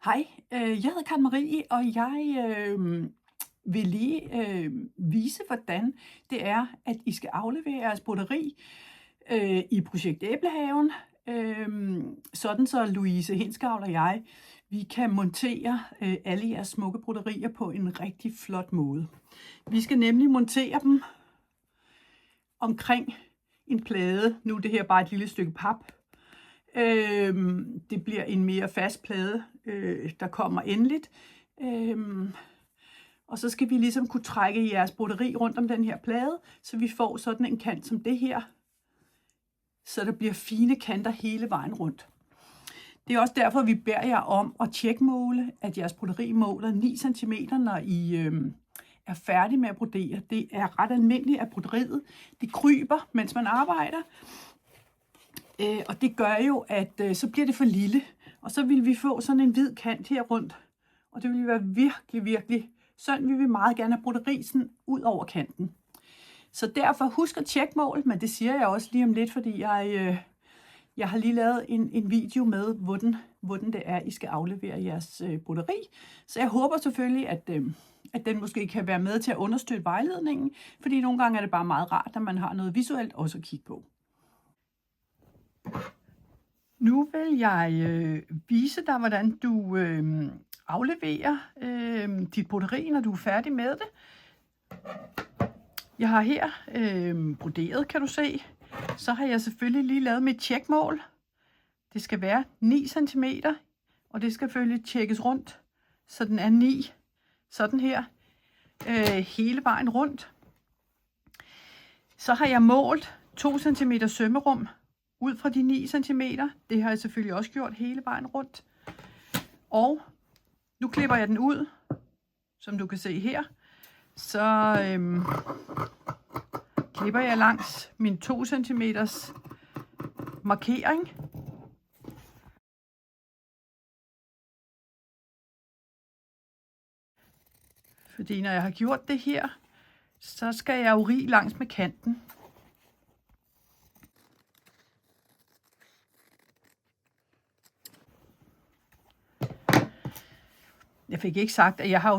Hej, jeg hedder Karen Marie, og jeg vil lige vise, hvordan det er, at I skal aflevere jeres broderi i projekt Æblehaven, sådan så Louise Hindsgavl og jeg, vi kan montere alle jeres smukke broderier på en rigtig flot måde. Vi skal nemlig montere dem omkring en plade. Nu er det her bare et lille stykke pap. Det bliver en mere fast plade, der kommer endeligt. Og så skal vi ligesom kunne trække jeres broderi rundt om den her plade, så vi får sådan en kant som det her, så der bliver fine kanter hele vejen rundt. Det er også derfor, vi beder jer om at tjekmåle, at jeres broderi måler 9 cm, når I er færdige med at brodere. Det er ret almindeligt, at broderiet det kryber, mens man arbejder. Og det gør jo, at så bliver det for lille, og så vil vi få sådan en hvid kant her rundt. Og det vil være virkelig, sådan vil vi meget gerne have broderisen ud over kanten. Så derfor husk at tjekke mål, men det siger jeg også lige om lidt, fordi jeg har lige lavet en video med, hvordan det er, I skal aflevere jeres broderi. Så jeg håber selvfølgelig, at den måske kan være med til at understøtte vejledningen, fordi nogle gange er det bare meget rart, at man har noget visuelt også at kigge på. Nu vil jeg vise dig, hvordan du afleverer dit broderi, når du er færdig med det. Jeg har her broderet, kan du se. Så har jeg selvfølgelig lige lavet mit tjekmål. Det skal være 9 cm, og det skal selvfølgelig tjekkes rundt, så den er 9. Sådan her, hele vejen rundt. Så har jeg målt 2 cm sømmerum ud fra de 9 cm. Det har jeg selvfølgelig også gjort hele vejen rundt. Og nu klipper jeg den ud, som du kan se her. Så klipper jeg langs min 2 cm markering. Fordi når jeg har gjort det her, så skal jeg jo rig langs med kanten. Jeg fik ikke sagt, at jeg har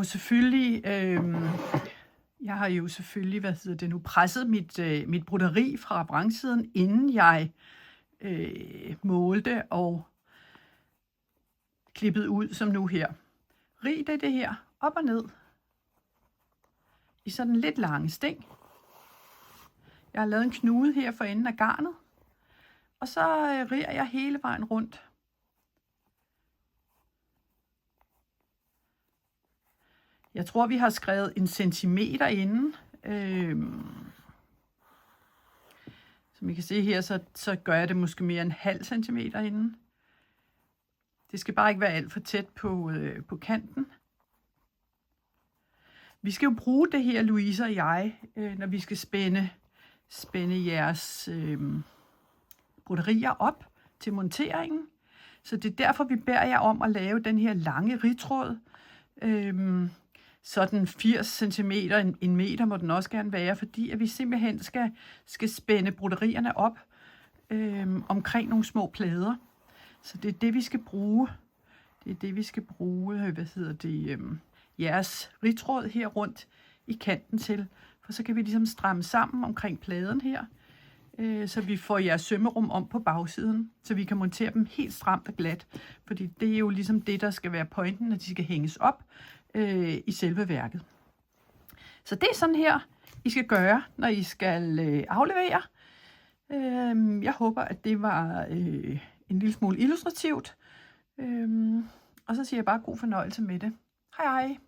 jo selvfølgelig, presset mit broderi fra vrangsiden, inden jeg målte og klippet ud, som nu her. Rig det her op og ned i sådan lidt lange sting. Jeg har lavet en knude her for enden af garnet, og så riger jeg hele vejen rundt. Jeg tror, vi har skrevet 1 centimeter inden. Som I kan se her, så gør jeg det måske mere end ½ centimeter inden. Det skal bare ikke være alt for tæt på kanten. Vi skal jo bruge det her, Louise og jeg, når vi skal spænde jeres broderier op til monteringen. Så det er derfor, vi beder jer om at lave den her lange ridtråd. Sådan 80 cm, 1 meter må den også gerne være, fordi at vi simpelthen skal spænde broderierne op omkring nogle små plader. Så det er det, vi skal bruge. Det er det, vi skal bruge, jeres ridtråd her rundt i kanten til. For så kan vi ligesom stramme sammen omkring pladen her, så vi får jeres sømmerum om på bagsiden, så vi kan montere dem helt stramt og glat. Fordi det er jo ligesom det, der skal være pointen, når de skal hænges op i selve værket. Så det er sådan her, I skal gøre, når I skal aflevere. Jeg håber, at det var en lille smule illustrativt. Og så siger jeg bare god fornøjelse med det. Hej hej!